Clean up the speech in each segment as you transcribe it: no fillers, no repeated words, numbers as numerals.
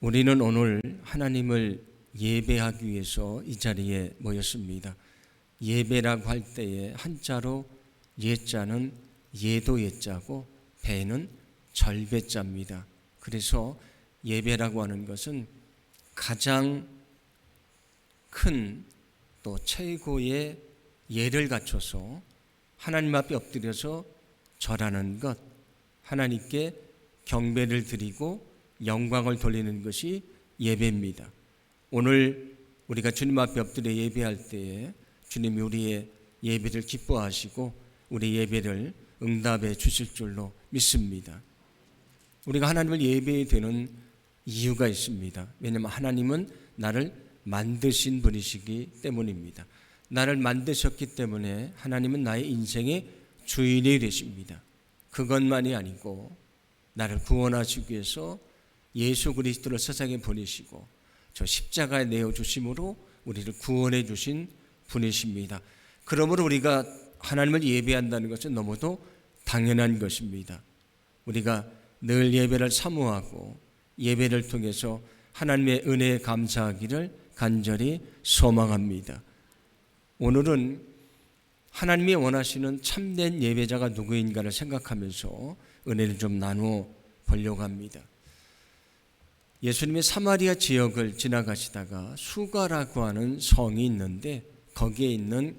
우리는 오늘 하나님을 예배하기 위해서 이 자리에 모였습니다. 예배라고 할 때에 한자로 예자는 예도 예자고 배는 절배자입니다. 그래서 예배라고 하는 것은 가장 큰 또 최고의 예를 갖춰서 하나님 앞에 엎드려서 절하는 것, 하나님께 경배를 드리고 영광을 돌리는 것이 예배입니다. 오늘 우리가 주님 앞에 엎드려 예배할 때에 주님이 우리의 예배를 기뻐하시고 우리 예배를 응답해 주실 줄로 믿습니다. 우리가 하나님을 예배해야 되는 이유가 있습니다. 왜냐하면 하나님은 나를 만드신 분이시기 때문입니다. 나를 만드셨기 때문에 하나님은 나의 인생의 주인이 되십니다. 그것만이 아니고 나를 구원하시기 위해서 예수 그리스도를 세상에 보내시고 저 십자가에 내어주심으로 우리를 구원해 주신 분이십니다. 그러므로 우리가 하나님을 예배한다는 것은 너무도 당연한 것입니다. 우리가 늘 예배를 사모하고 예배를 통해서 하나님의 은혜에 감사하기를 간절히 소망합니다. 오늘은 하나님이 원하시는 참된 예배자가 누구인가를 생각하면서 은혜를 좀 나누어 보려고 합니다. 예수님이 사마리아 지역을 지나가시다가 수가라고 하는 성이 있는데 거기에 있는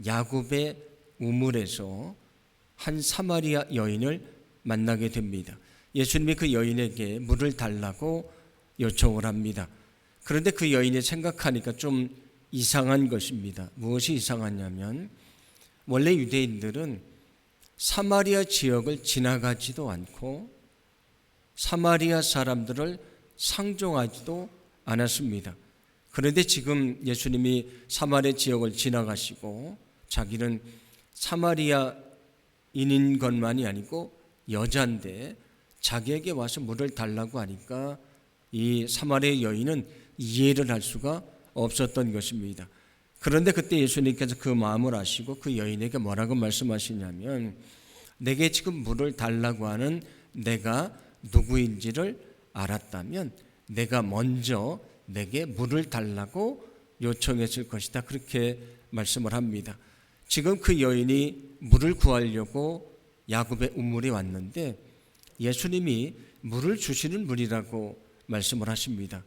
야곱의 우물에서 한 사마리아 여인을 만나게 됩니다. 예수님이 그 여인에게 물을 달라고 요청을 합니다. 그런데 그 여인이 생각하니까 좀 이상한 것입니다. 무엇이 이상하냐면 원래 유대인들은 사마리아 지역을 지나가지도 않고 사마리아 사람들을 상종하지도 않았습니다. 그런데 지금 예수님이 사마리아 지역을 지나가시고 자기는 사마리아인인 것만이 아니고 여자인데 자기에게 와서 물을 달라고 하니까 이 사마리아 여인은 이해를 할 수가 없었던 것입니다. 그런데 그때 예수님께서 그 마음을 아시고 그 여인에게 뭐라고 말씀하시냐면 내게 지금 물을 달라고 하는 내가 누구인지를 알았다면 내가 먼저 내게 물을 달라고 요청했을 것이다. 그렇게 말씀을 합니다. 지금 그 여인이 물을 구하려고 야곱의 우물에 왔는데 예수님이 물을 주시는 분이라고 말씀을 하십니다.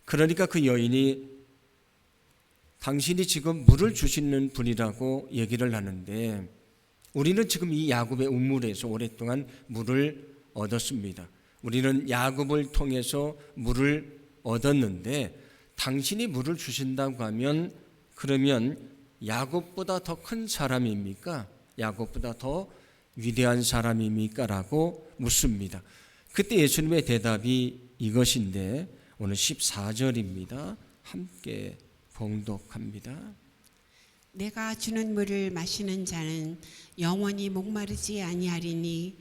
그러니까 그 여인이 당신이 지금 물을 주시는 분이라고 얘기를 하는데 우리는 지금 이 야곱의 우물에서 오랫동안 물을 얻었습니다. 우리는 야곱을 통해서 물을 얻었는데 당신이 물을 주신다고 하면 그러면 야곱보다 더 큰 사람입니까? 야곱보다 더 위대한 사람입니까? 라고 묻습니다. 그때 예수님의 대답이 이것인데 오늘 14절입니다. 함께 봉독합니다. 내가 주는 물을 마시는 자는 영원히 목마르지 아니하리니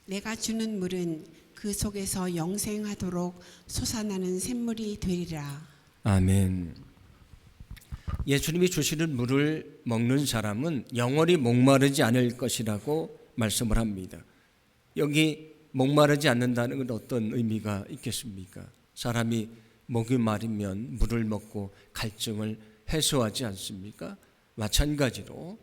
내가 주는 물은 그 속에서 영생하도록 솟아나는 샘물이 되리라. 아멘. 예수님이 주시는 물을 먹는 사람은 영원히 목마르지 않을 것이라고 말씀을 합니다. 여기 목마르지 않는다는 건 어떤 의미가 있겠습니까? 사람이 목이 마르면 물을 먹고 갈증을 해소하지 않습니까? 마찬가지로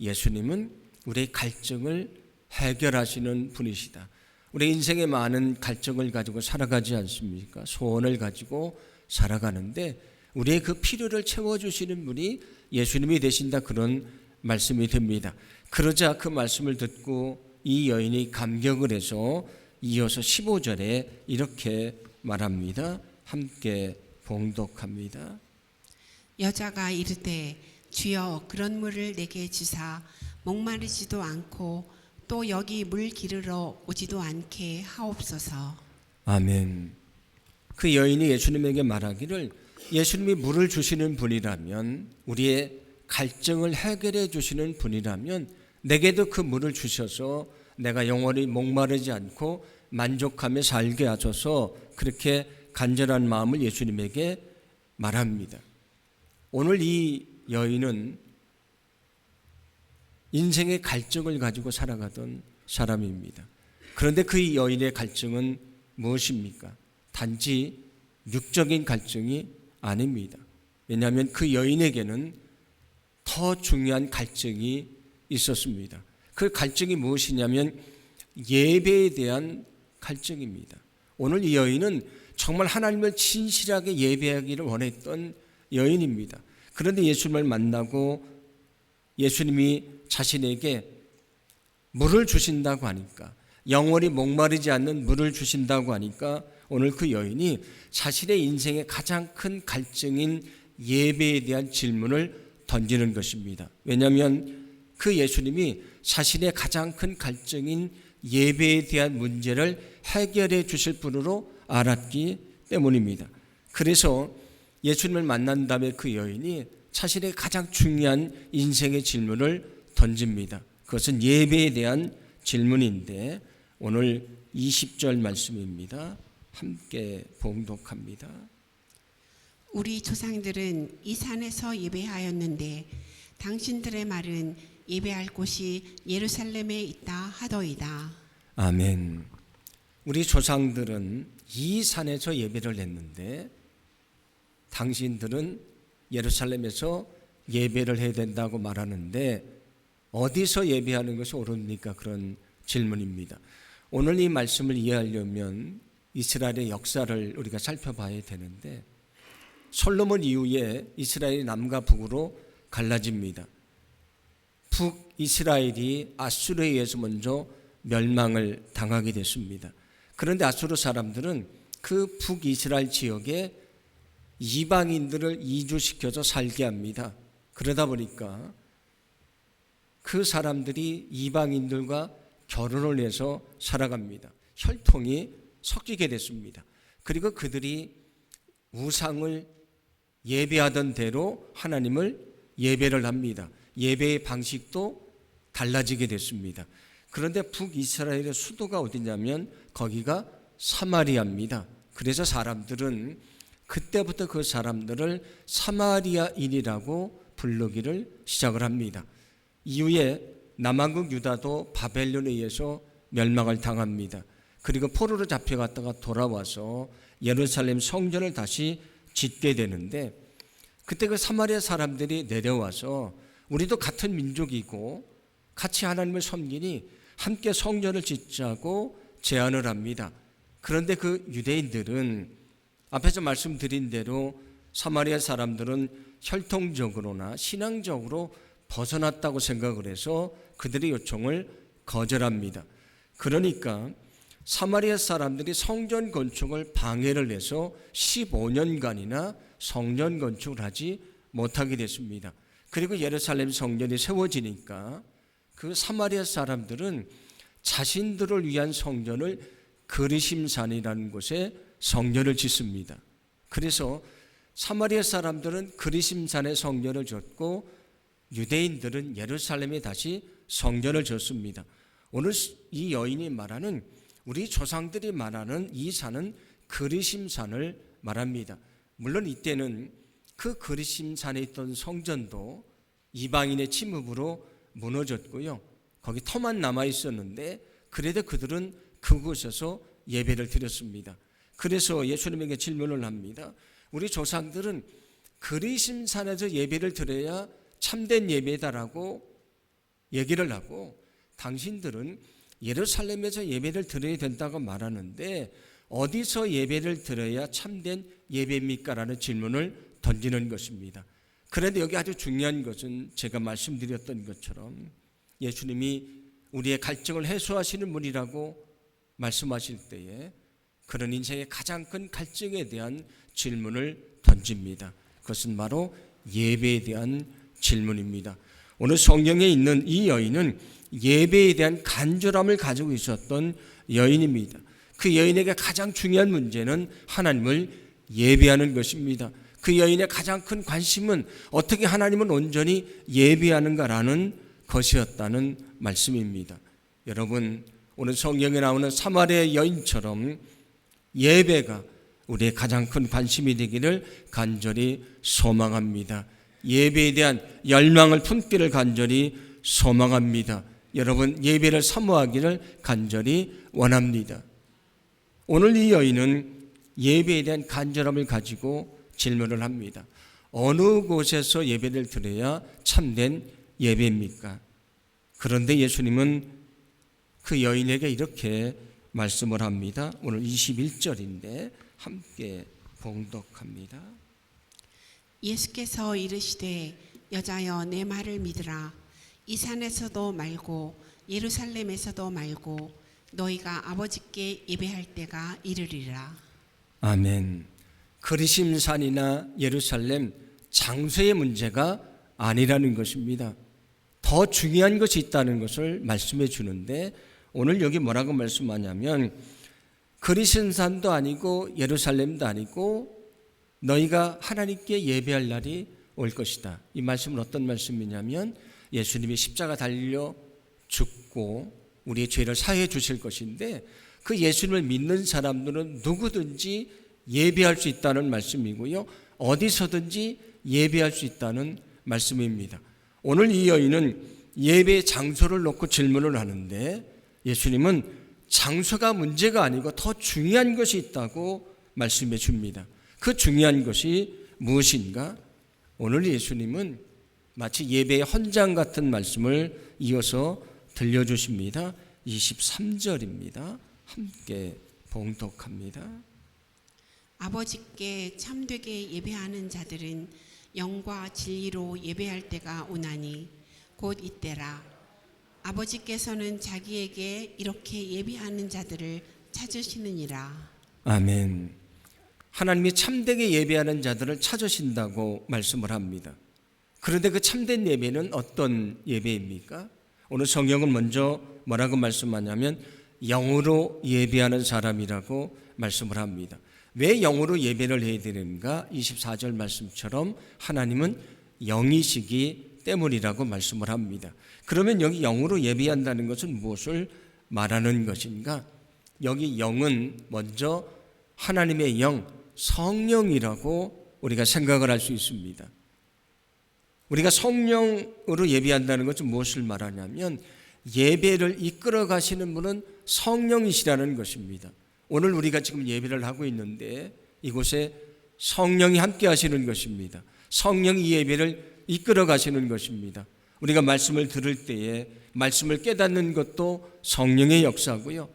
예수님은 우리의 갈증을 해결하시는 분이시다. 우리 인생에 많은 갈증을 가지고 살아가지 않습니까? 소원을 가지고 살아가는데 우리의 그 필요를 채워주시는 분이 예수님이 되신다, 그런 말씀이 됩니다. 그러자 그 말씀을 듣고 이 여인이 감격을 해서 이어서 15절에 이렇게 말합니다. 함께 봉독합니다. 여자가 이르되 주여 그런 물을 내게 주사 목마르지도 않고 또 여기 물 기르러 오지도 않게 하옵소서. 아멘. 그 여인이 예수님에게 말하기를 예수님이 물을 주시는 분이라면 우리의 갈증을 해결해 주시는 분이라면 내게도 그 물을 주셔서 내가 영원히 목마르지 않고 만족하며 살게 하셔서 그렇게 간절한 마음을 예수님에게 말합니다. 오늘 이 여인은 인생의 갈증을 가지고 살아가던 사람입니다. 그런데 그 여인의 갈증은 무엇입니까? 단지 육적인 갈증이 아닙니다. 왜냐하면 그 여인에게는 더 중요한 갈증이 있었습니다. 그 갈증이 무엇이냐면 예배에 대한 갈증입니다. 오늘 이 여인은 정말 하나님을 진실하게 예배하기를 원했던 여인입니다. 그런데 예수님을 만나고 예수님이 자신에게 물을 주신다고 하니까, 영원히 목마르지 않는 물을 주신다고 하니까 오늘 그 여인이 자신의 인생의 가장 큰 갈증인 예배에 대한 질문을 던지는 것입니다. 왜냐하면 그 예수님이 자신의 가장 큰 갈증인 예배에 대한 문제를 해결해 주실 분으로 알았기 때문입니다. 그래서 예수님을 만난 다음에 그 여인이 자신의 가장 중요한 인생의 질문을 던집니다. 그것은 예배에 대한 질문인데 오늘 20절 말씀입니다. 함께 봉독합니다. 우리 조상들은 이 산에서 예배하였는데 당신들의 말은 예배할 곳이 예루살렘에 있다 하더이다. 아멘. 우리 조상들은 이 산에서 예배를 했는데 당신들은 예루살렘에서 예배를 해야 된다고 말하는데 어디서 예배하는 것이 옳습니까? 그런 질문입니다. 오늘 이 말씀을 이해하려면 이스라엘의 역사를 우리가 살펴봐야 되는데 솔로몬 이후에 이스라엘이 남과 북으로 갈라집니다. 북이스라엘이 아수르에 의해서 먼저 멸망을 당하게 됐습니다. 그런데 아수르 사람들은 그 북이스라엘 지역에 이방인들을 이주시켜서 살게 합니다. 그러다 보니까 그 사람들이 이방인들과 결혼을 해서 살아갑니다. 혈통이 섞이게 됐습니다. 그리고 그들이 우상을 예배하던 대로 하나님을 예배를 합니다. 예배의 방식도 달라지게 됐습니다. 그런데 북이스라엘의 수도가 어디냐면 거기가 사마리아입니다. 그래서 사람들은 그때부터 그 사람들을 사마리아인이라고 부르기를 시작을 합니다. 이후에 남왕국 유다도 바벨론에 의해서 멸망을 당합니다. 그리고 포로로 잡혀갔다가 돌아와서 예루살렘 성전을 다시 짓게 되는데 그때 그 사마리아 사람들이 내려와서 우리도 같은 민족이고 같이 하나님을 섬기니 함께 성전을 짓자고 제안을 합니다. 그런데 그 유대인들은 앞에서 말씀드린 대로 사마리아 사람들은 혈통적으로나 신앙적으로 벗어났다고 생각을 해서 그들의 요청을 거절합니다. 그러니까 사마리아 사람들이 성전 건축을 방해를 해서 15년간이나 성전 건축을 하지 못하게 됐습니다. 그리고 예루살렘 성전이 세워지니까 그 사마리아 사람들은 자신들을 위한 성전을 그리심산이라는 곳에 성전을 짓습니다. 그래서 사마리아 사람들은 그리심산에 성전을 짓고 유대인들은 예루살렘에 다시 성전을 짓습니다. 오늘 이 여인이 말하는 우리 조상들이 말하는 이 산은 그리심산을 말합니다. 물론 이때는 그 그리심산에 있던 성전도 이방인의 침입으로 무너졌고요. 거기 터만 남아 있었는데 그래도 그들은 그곳에서 예배를 드렸습니다. 그래서 예수님에게 질문을 합니다. 우리 조상들은 그리심산에서 예배를 드려야 참된 예배다라고 얘기를 하고 당신들은 예루살렘에서 예배를 드려야 된다고 말하는데 어디서 예배를 드려야 참된 예배입니까? 라는 질문을 던지는 것입니다. 그런데 여기 아주 중요한 것은 제가 말씀드렸던 것처럼 예수님이 우리의 갈증을 해소하시는 분이라고 말씀하실 때에 그런 인생의 가장 큰 갈증에 대한 질문을 던집니다. 그것은 바로 예배에 대한 질문입니다. 오늘 성경에 있는 이 여인은 예배에 대한 간절함을 가지고 있었던 여인입니다. 그 여인에게 가장 중요한 문제는 하나님을 예배하는 것입니다. 그 여인의 가장 큰 관심은 어떻게 하나님을 온전히 예배하는가라는 것이었다는 말씀입니다. 여러분, 오늘 성경에 나오는 사마리아 여인처럼 예배가 우리의 가장 큰 관심이 되기를 간절히 소망합니다. 예배에 대한 열망을 품기를 간절히 소망합니다. 여러분, 예배를 사모하기를 간절히 원합니다. 오늘 이 여인은 예배에 대한 간절함을 가지고 질문을 합니다. 어느 곳에서 예배를 드려야 참된 예배입니까? 그런데 예수님은 그 여인에게 이렇게 말씀을 합니다. 오늘 21절인데 함께 봉독합니다. 예수께서 이르시되 여자여 내 말을 믿으라. 이 산에서도 말고 예루살렘에서도 말고 너희가 아버지께 예배할 때가 이르리라. 아멘. 그리심산이나 예루살렘 장소의 문제가 아니라는 것입니다. 더 중요한 것이 있다는 것을 말씀해 주는데 오늘 여기 뭐라고 말씀하냐면 그리심산도 아니고 예루살렘도 아니고 너희가 하나님께 예배할 날이 올 것이다. 이 말씀은 어떤 말씀이냐면 예수님이 십자가 달려 죽고 우리의 죄를 사해 주실 것인데 그 예수님을 믿는 사람들은 누구든지 예배할 수 있다는 말씀이고요. 어디서든지 예배할 수 있다는 말씀입니다. 오늘 이 여인은 예배 장소를 놓고 질문을 하는데 예수님은 장소가 문제가 아니고 더 중요한 것이 있다고 말씀해 줍니다. 그 중요한 것이 무엇인가? 오늘 예수님은 마치 예배의 헌장 같은 말씀을 이어서 들려주십니다. 23절입니다. 함께 봉독합니다. 아버지께 참되게 예배하는 자들은 영과 진리로 예배할 때가 오나니 곧 이때라. 아버지께서는 자기에게 이렇게 예배하는 자들을 찾으시느니라. 아멘. 하나님이 참되게 예배하는 자들을 찾으신다고 말씀을 합니다. 그런데 그 참된 예배는 어떤 예배입니까? 오늘 성경은 먼저 뭐라고 말씀하냐면 영으로 예배하는 사람이라고 말씀을 합니다. 왜 영으로 예배를 해야 되는가? 24절 말씀처럼 하나님은 영이시기 때문이라고 말씀을 합니다. 그러면 여기 영으로 예배한다는 것은 무엇을 말하는 것인가? 여기 영은 먼저 하나님의 영, 성령이라고 우리가 생각을 할 수 있습니다. 우리가 성령으로 예배한다는 것은 무엇을 말하냐면 예배를 이끌어 가시는 분은 성령이시라는 것입니다. 오늘 우리가 지금 예배를 하고 있는데 이곳에 성령이 함께 하시는 것입니다. 성령이 이 예배를 이끌어 가시는 것입니다. 우리가 말씀을 들을 때에 말씀을 깨닫는 것도 성령의 역사고요.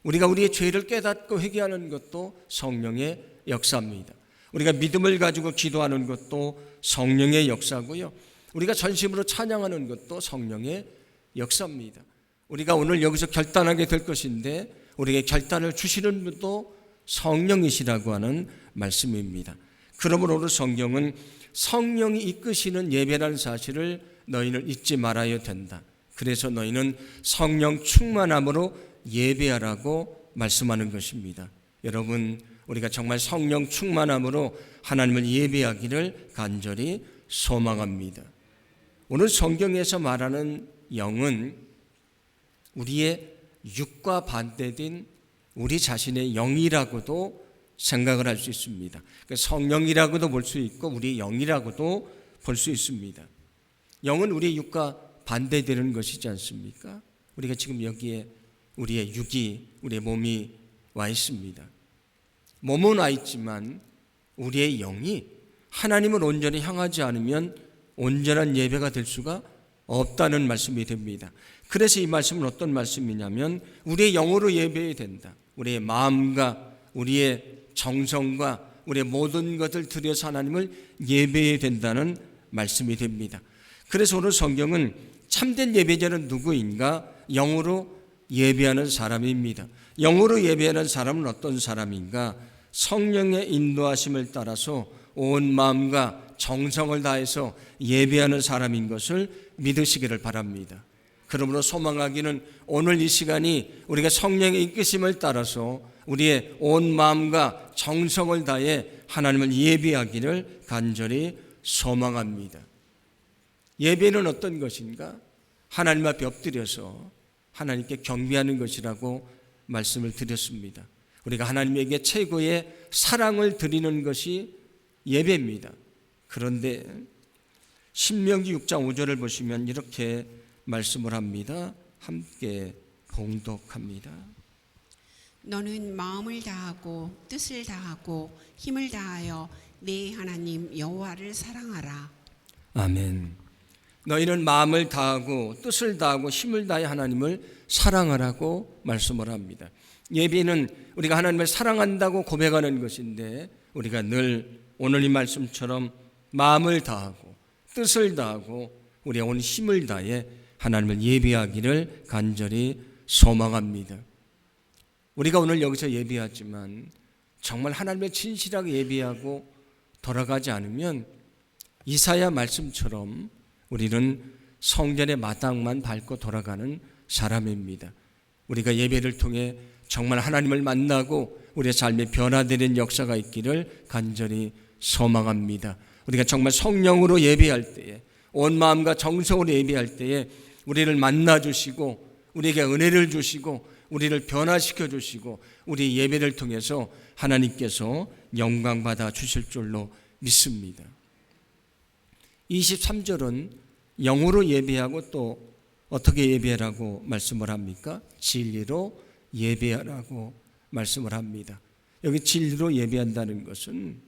우리가 우리의 죄를 깨닫고 회개하는 것도 성령의 역사입니다. 우리가 믿음을 가지고 기도하는 것도 성령의 역사고요. 우리가 전심으로 찬양하는 것도 성령의 역사입니다. 우리가 오늘 여기서 결단하게 될 것인데 우리에게 결단을 주시는 분도 성령이시라고 하는 말씀입니다. 그러므로 오늘 성경은 성령이 이끄시는 예배라는 사실을 너희는 잊지 말아야 된다. 그래서 너희는 성령 충만함으로 예배하라고 말씀하는 것입니다. 여러분, 우리가 정말 성령 충만함으로 하나님을 예배하기를 간절히 소망합니다. 오늘 성경에서 말하는 영은 우리의 육과 반대된 우리 자신의 영이라고도 생각을 할 수 있습니다. 성령이라고도 볼 수 있고 우리의 영이라고도 볼 수 있습니다. 영은 우리의 육과 반대되는 것이지 않습니까? 우리가 지금 여기에 우리의 육이, 우리의 몸이 와 있습니다. 몸은 와 있지만 우리의 영이 하나님을 온전히 향하지 않으면 온전한 예배가 될 수가 없다는 말씀이 됩니다. 그래서 이 말씀은 어떤 말씀이냐면 우리의 영으로 예배해야 된다. 우리의 마음과 우리의 정성과 우리의 모든 것을 들여서 하나님을 예배해야 된다는 말씀이 됩니다. 그래서 오늘 성경은 참된 예배자는 누구인가? 영으로 예배하는 사람입니다. 영으로 예배하는 사람은 어떤 사람인가? 성령의 인도하심을 따라서 온 마음과 정성을 다해서 예배하는 사람인 것을 믿으시기를 바랍니다. 그러므로 소망하기는 오늘 이 시간이 우리가 성령의 이끄심을 따라서 우리의 온 마음과 정성을 다해 하나님을 예배하기를 간절히 소망합니다. 예배는 어떤 것인가? 하나님 앞에 엎드려서 하나님께 경배하는 것이라고 말씀을 드렸습니다. 우리가 하나님에게 최고의 사랑을 드리는 것이 예배입니다. 그런데 신명기 6장 5절을 보시면 이렇게 말씀을 합니다. 함께 봉독합니다. 너는 마음을 다하고 뜻을 다하고 힘을 다하여 내 하나님 여호와를 사랑하라. 아멘. 너희는 마음을 다하고 뜻을 다하고 힘을 다해 하나님을 사랑하라고 말씀을 합니다. 예배는 우리가 하나님을 사랑한다고 고백하는 것인데 우리가 늘 오늘 이 말씀처럼 마음을 다하고 뜻을 다하고 우리의 온 힘을 다해 하나님을 예배하기를 간절히 소망합니다. 우리가 오늘 여기서 예배하지만 정말 하나님을 진실하게 예배하고 돌아가지 않으면 이사야 말씀처럼 우리는 성전의 마당만 밟고 돌아가는 사람입니다. 우리가 예배를 통해 정말 하나님을 만나고 우리의 삶에 변화되는 역사가 있기를 간절히 소망합니다. 우리가 정말 성령으로 예배할 때에 온 마음과 정성으로 예배할 때에 우리를 만나 주시고 우리에게 은혜를 주시고 우리를 변화시켜 주시고 우리 예배를 통해서 하나님께서 영광 받아 주실 줄로 믿습니다. 23절은 영으로 예배하고 또 어떻게 예배하라고 말씀을 합니까? 진리로 예배하라고 말씀을 합니다. 여기 진리로 예배한다는 것은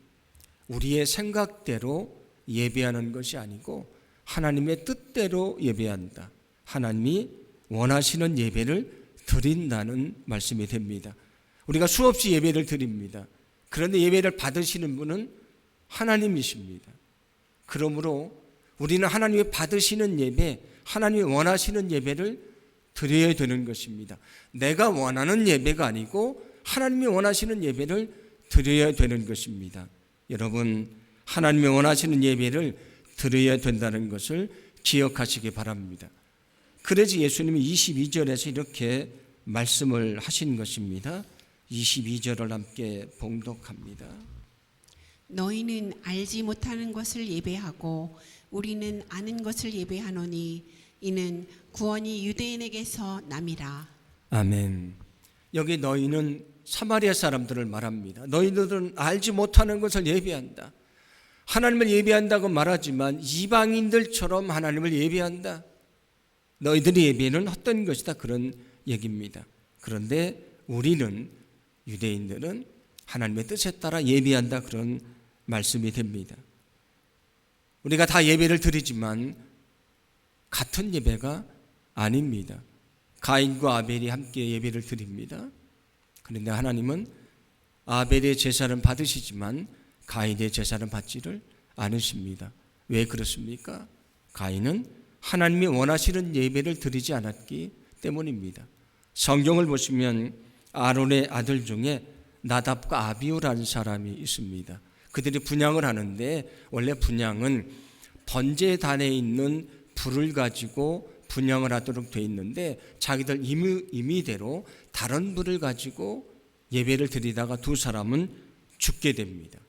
우리의 생각대로 예배하는 것이 아니고 하나님의 뜻대로 예배한다. 하나님이 원하시는 예배를 드린다는 말씀이 됩니다. 우리가 수없이 예배를 드립니다. 그런데 예배를 받으시는 분은 하나님이십니다. 그러므로 우리는 하나님이 받으시는 예배, 하나님이 원하시는 예배를 드려야 되는 것입니다. 내가 원하는 예배가 아니고 하나님이 원하시는 예배를 드려야 되는 것입니다. 여러분, 하나님이 원하시는 예배를 드려야 된다는 것을 기억하시기 바랍니다. 그래서 예수님이 22절에서 이렇게 말씀을 하신 것입니다. 22절을 함께 봉독합니다. 너희는 알지 못하는 것을 예배하고 우리는 아는 것을 예배하노니 이는 구원이 유대인에게서 남이라. 아멘. 여기 너희는 사마리아 사람들을 말합니다. 너희들은 알지 못하는 것을 예배한다. 하나님을 예배한다고 말하지만 이방인들처럼 하나님을 예배한다. 너희들의 예배는 헛된 것이다. 그런 얘기입니다. 그런데 우리는 유대인들은 하나님의 뜻에 따라 예배한다. 그런 말씀이 됩니다. 우리가 다 예배를 드리지만 같은 예배가 아닙니다. 가인과 아벨이 함께 예배를 드립니다. 그런데 하나님은 아벨의 제사는 받으시지만 가인의 제사는 받지를 않으십니다. 왜 그렇습니까? 가인은 하나님이 원하시는 예배를 드리지 않았기 때문입니다. 성경을 보시면 아론의 아들 중에 나답과 아비후라는 사람이 있습니다. 그들이 분향을 하는데 원래 분향은 번제단에 있는 불을 가지고 분향을 하도록 되어 있는데 자기들 임의대로 다른 불을 가지고 예배를 드리다가 두 사람은 죽게 됩니다.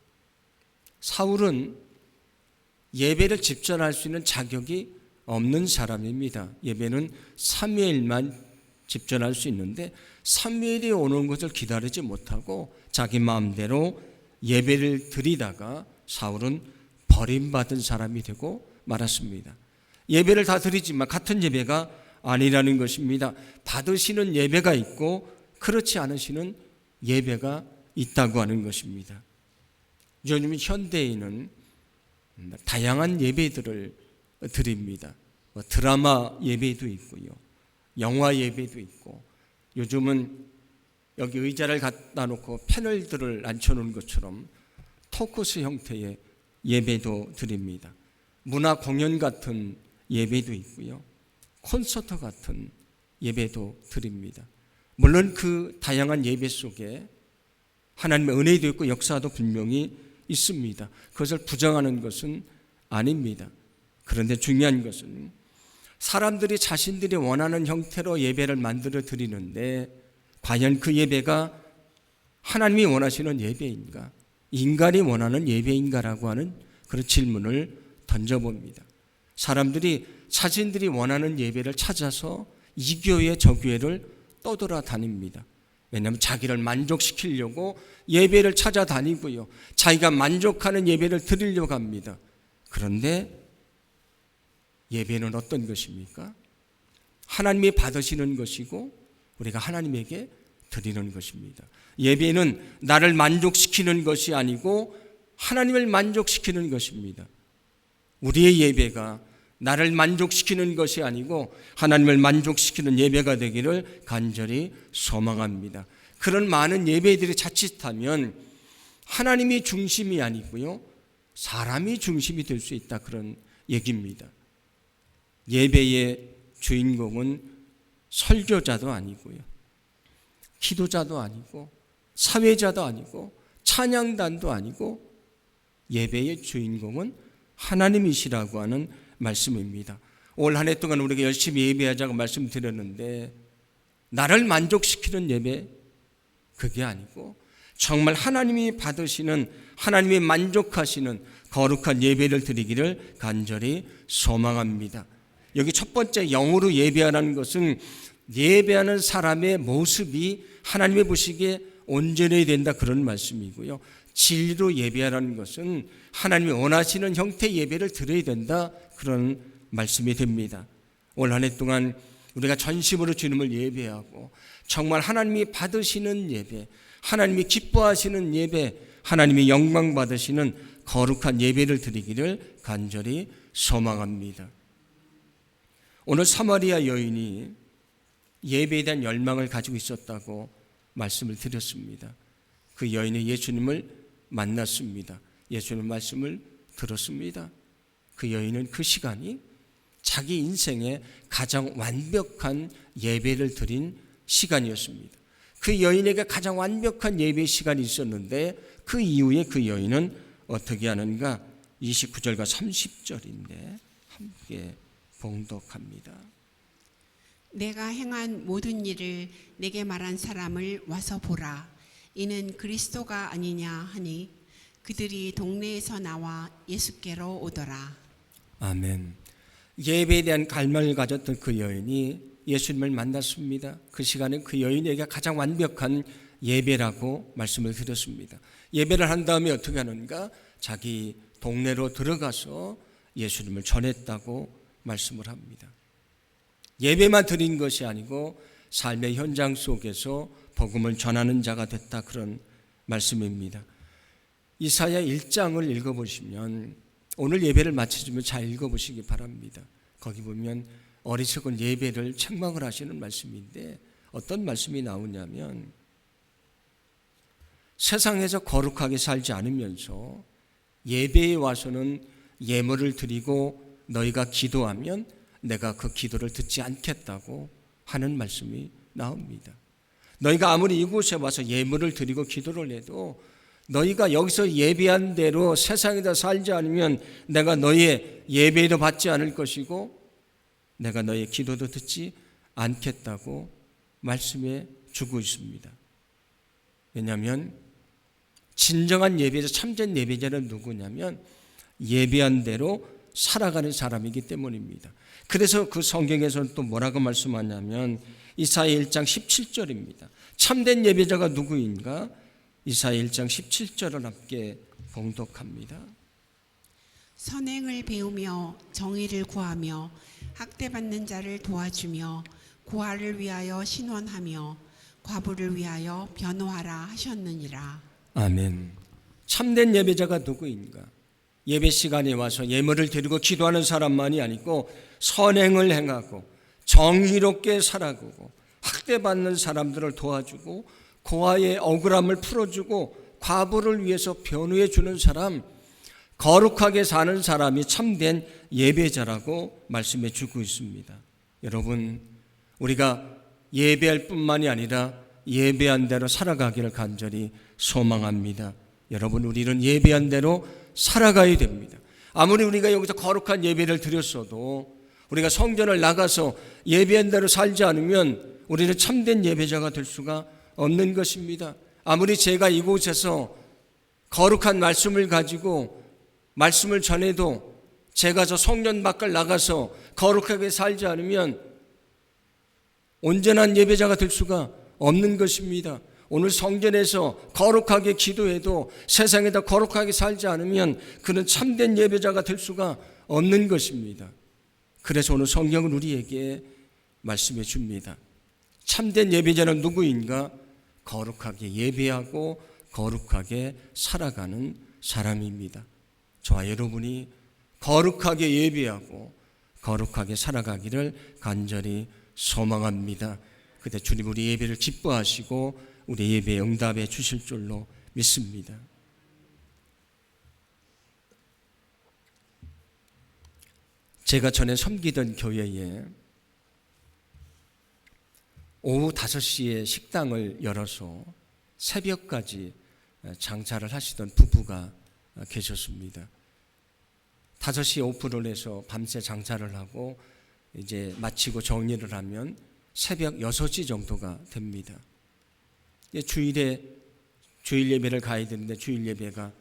사울은 예배를 집전할 수 있는 자격이 없는 사람입니다. 예배는 사무엘만 집전할 수 있는데 사무엘이 오는 것을 기다리지 못하고 자기 마음대로 예배를 드리다가 사울은 버림받은 사람이 되고 말았습니다. 예배를 다 드리지만 같은 예배가 아니라는 것입니다. 받으시는 예배가 있고 그렇지 않으시는 예배가 있다고 하는 것입니다. 요즘 현대인은 다양한 예배들을 드립니다. 드라마 예배도 있고요. 영화 예배도 있고 요즘은 여기 의자를 갖다 놓고 패널들을 앉혀놓은 것처럼 토크쇼 형태의 예배도 드립니다. 문화 공연 같은 예배도 있고요. 콘서트 같은 예배도 드립니다. 물론 그 다양한 예배 속에 하나님의 은혜도 있고 역사도 분명히 있습니다. 그것을 부정하는 것은 아닙니다. 그런데 중요한 것은 사람들이 자신들이 원하는 형태로 예배를 만들어 드리는데 과연 그 예배가 하나님이 원하시는 예배인가? 인간이 원하는 예배인가라고 하는 그런 질문을 던져봅니다. 사람들이 자신들이 원하는 예배를 찾아서 이 교회 저 교회를 떠돌아다닙니다. 왜냐하면 자기를 만족시키려고 예배를 찾아다니고요. 자기가 만족하는 예배를 드리려고 합니다. 그런데 예배는 어떤 것입니까? 하나님이 받으시는 것이고 우리가 하나님에게 드리는 것입니다. 예배는 나를 만족시키는 것이 아니고 하나님을 만족시키는 것입니다. 우리의 예배가 나를 만족시키는 것이 아니고 하나님을 만족시키는 예배가 되기를 간절히 소망합니다. 그런 많은 예배들이 자칫하면 하나님이 중심이 아니고요, 사람이 중심이 될 수 있다, 그런 얘기입니다. 예배의 주인공은 설교자도 아니고요, 기도자도 아니고 사회자도 아니고 찬양단도 아니고 예배의 주인공은 하나님이시라고 하는 말씀입니다. 올 한 해 동안 우리가 열심히 예배하자고 말씀드렸는데 나를 만족시키는 예배, 그게 아니고 정말 하나님이 받으시는, 하나님이 만족하시는 거룩한 예배를 드리기를 간절히 소망합니다. 여기 첫 번째 영으로 예배하라는 것은 예배하는 사람의 모습이 하나님의 보시기에 온전해야 된다, 그런 말씀이고요. 진리로 예배하라는 것은 하나님이 원하시는 형태의 예배를 드려야 된다, 그런 말씀이 됩니다. 올 한 해 동안 우리가 전심으로 주님을 예배하고 정말 하나님이 받으시는 예배, 하나님이 기뻐하시는 예배, 하나님이 영광 받으시는 거룩한 예배를 드리기를 간절히 소망합니다. 오늘 사마리아 여인이 예배에 대한 열망을 가지고 있었다고 말씀을 드렸습니다. 그 여인이 예수님을 만났습니다. 예수님 말씀을 들었습니다. 그 여인은 그 시간이 자기 인생의 가장 완벽한 예배를 드린 시간이었습니다. 그 여인에게 가장 완벽한 예배 시간이 있었는데 그 이후에 그 여인은 어떻게 하는가? 29절과 30절인데 함께 봉독합니다. 내가 행한 모든 일을 내게 말한 사람을 와서 보라. 이는 그리스도가 아니냐 하니 그들이 동네에서 나와 예수께로 오더라. 아멘. 예배에 대한 갈망을 가졌던 그 여인이 예수님을 만났습니다. 그 시간에 그 여인에게 가장 완벽한 예배라고 말씀을 드렸습니다. 예배를 한 다음에 어떻게 하는가? 자기 동네로 들어가서 예수님을 전했다고 말씀을 합니다. 예배만 드린 것이 아니고 삶의 현장 속에서 복음을 전하는 자가 됐다, 그런 말씀입니다. 이사야 1장을 읽어보시면, 오늘 예배를 마치시면 잘 읽어보시기 바랍니다. 거기 보면 어리석은 예배를 책망을 하시는 말씀인데 어떤 말씀이 나오냐면, 세상에서 거룩하게 살지 않으면서 예배에 와서는 예물을 드리고 너희가 기도하면 내가 그 기도를 듣지 않겠다고 하는 말씀이 나옵니다. 너희가 아무리 이곳에 와서 예물을 드리고 기도를 해도 너희가 여기서 예배한 대로 세상에다 살지 않으면 내가 너희의 예배도 받지 않을 것이고 내가 너희의 기도도 듣지 않겠다고 말씀해 주고 있습니다. 왜냐하면 진정한 예배자, 참된 예배자는 누구냐면 예배한 대로 살아가는 사람이기 때문입니다. 그래서 그 성경에서는 또 뭐라고 말씀하냐면 이사야 1장 17절입니다. 참된 예배자가 누구인가? 이사야 1장 17절을 함께 봉독합니다. 선행을 배우며 정의를 구하며 학대받는 자를 도와주며 고아를 위하여 신원하며 과부를 위하여 변호하라 하셨느니라. 아멘. 참된 예배자가 누구인가? 예배 시간에 와서 예물을 드리고 기도하는 사람만이 아니고 선행을 행하고 정의롭게 살아가고 학대받는 사람들을 도와주고 고아의 억울함을 풀어주고 과부를 위해서 변호해 주는 사람, 거룩하게 사는 사람이 참된 예배자라고 말씀해 주고 있습니다. 여러분, 우리가 예배할 뿐만이 아니라 예배한 대로 살아가기를 간절히 소망합니다. 여러분, 우리는 예배한 대로 살아가야 됩니다. 아무리 우리가 여기서 거룩한 예배를 드렸어도 우리가 성전을 나가서 예배한 대로 살지 않으면 우리는 참된 예배자가 될 수가 없는 것입니다. 아무리 제가 이곳에서 거룩한 말씀을 가지고 말씀을 전해도 제가 저 성전 밖을 나가서 거룩하게 살지 않으면 온전한 예배자가 될 수가 없는 것입니다. 오늘 성전에서 거룩하게 기도해도 세상에다 거룩하게 살지 않으면 그는 참된 예배자가 될 수가 없는 것입니다. 그래서 오늘 성경은 우리에게 말씀해 줍니다. 참된 예배자는 누구인가? 거룩하게 예배하고 거룩하게 살아가는 사람입니다. 저와 여러분이 거룩하게 예배하고 거룩하게 살아가기를 간절히 소망합니다. 그때 주님 우리 예배를 기뻐하시고 우리 예배에 응답해 주실 줄로 믿습니다. 제가 전에 섬기던 교회에 오후 5시에 식당을 열어서 새벽까지 장사를 하시던 부부가 계셨습니다. 5시에 오픈을 해서 밤새 장사를 하고 이제 마치고 정리를 하면 새벽 6시 정도가 됩니다. 주일 예배를 가야 되는데 주일 예배가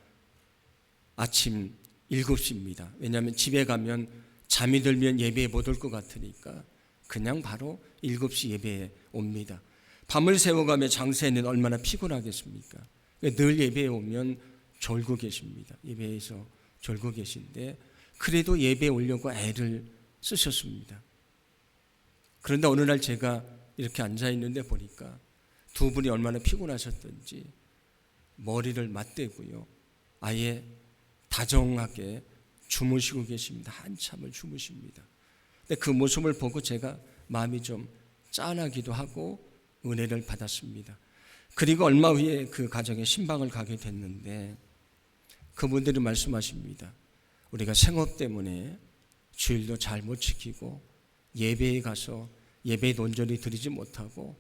아침 7시입니다. 왜냐하면 집에 가면 잠이 들면 예배에 못 올 것 같으니까 그냥 바로 7시 예배에 옵니다. 밤을 새워가며 장사에는 얼마나 피곤하겠습니까? 늘 예배에 오면 졸고 계십니다. 예배에서 졸고 계신데 그래도 예배에 오려고 애를 쓰셨습니다. 그런데 어느 날 제가 이렇게 앉아 있는데 보니까 두 분이 얼마나 피곤하셨던지 머리를 맞대고요. 아예 다정하게 주무시고 계십니다. 한참을 주무십니다. 근데 그 모습을 보고 제가 마음이 좀 짠하기도 하고 은혜를 받았습니다. 그리고 얼마 후에 그 가정에 신방을 가게 됐는데 그분들이 말씀하십니다. 우리가 생업 때문에 주일도 잘 못 지키고 예배에 가서 예배에 온전히 드리지 못하고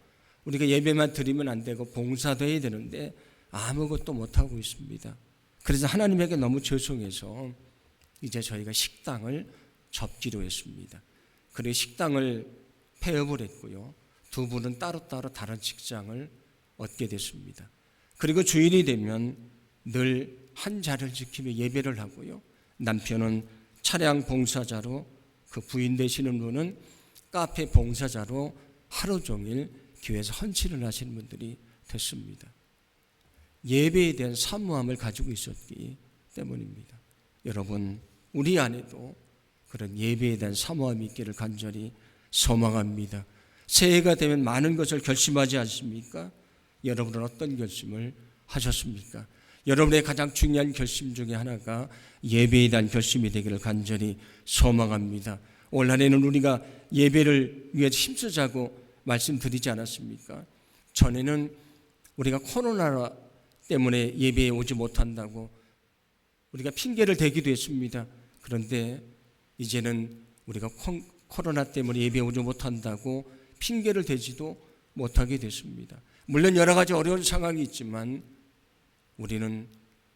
우리가 예배만 드리면 안 되고 봉사도 해야 되는데 아무것도 못하고 있습니다. 그래서 하나님에게 너무 죄송해서 이제 저희가 식당을 접기로 했습니다. 그리고 식당을 폐업을 했고요. 두 분은 따로따로 다른 직장을 얻게 됐습니다. 그리고 주일이 되면 늘 한 자리를 지키며 예배를 하고요. 남편은 차량 봉사자로, 그 부인 되시는 분은 카페 봉사자로 하루 종일 교회에서 헌신을 하시는 분들이 됐습니다. 예배에 대한 사모함을 가지고 있었기 때문입니다. 여러분, 우리 안에도 그런 예배에 대한 사모함이 있기를 간절히 소망합니다. 새해가 되면 많은 것을 결심하지 않습니까? 여러분은 어떤 결심을 하셨습니까? 여러분의 가장 중요한 결심 중에 하나가 예배에 대한 결심이 되기를 간절히 소망합니다. 올 한해는 우리가 예배를 위해서 힘쓰자고 말씀드리지 않았습니까? 전에는 우리가 코로나 때문에 예배에 오지 못한다고 우리가 핑계를 대기도 했습니다. 그런데 이제는 우리가 코로나 때문에 예배에 오지 못한다고 핑계를 대지도 못하게 됐습니다. 물론 여러 가지 어려운 상황이 있지만 우리는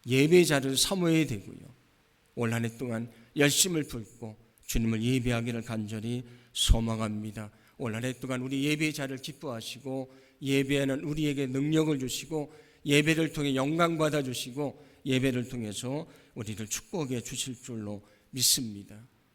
예배자를 사모해야 되고요. 올 한 해 동안 열심을 품고 주님을 예배하기를 간절히 소망합니다. 올 한 해 동안 우리 예배자를 기뻐하시고 예배하는 우리에게 능력을 주시고 예배를 통해 영광 받아주시고 예배를 통해서 우리를 축복해 주실 줄로 믿습니다.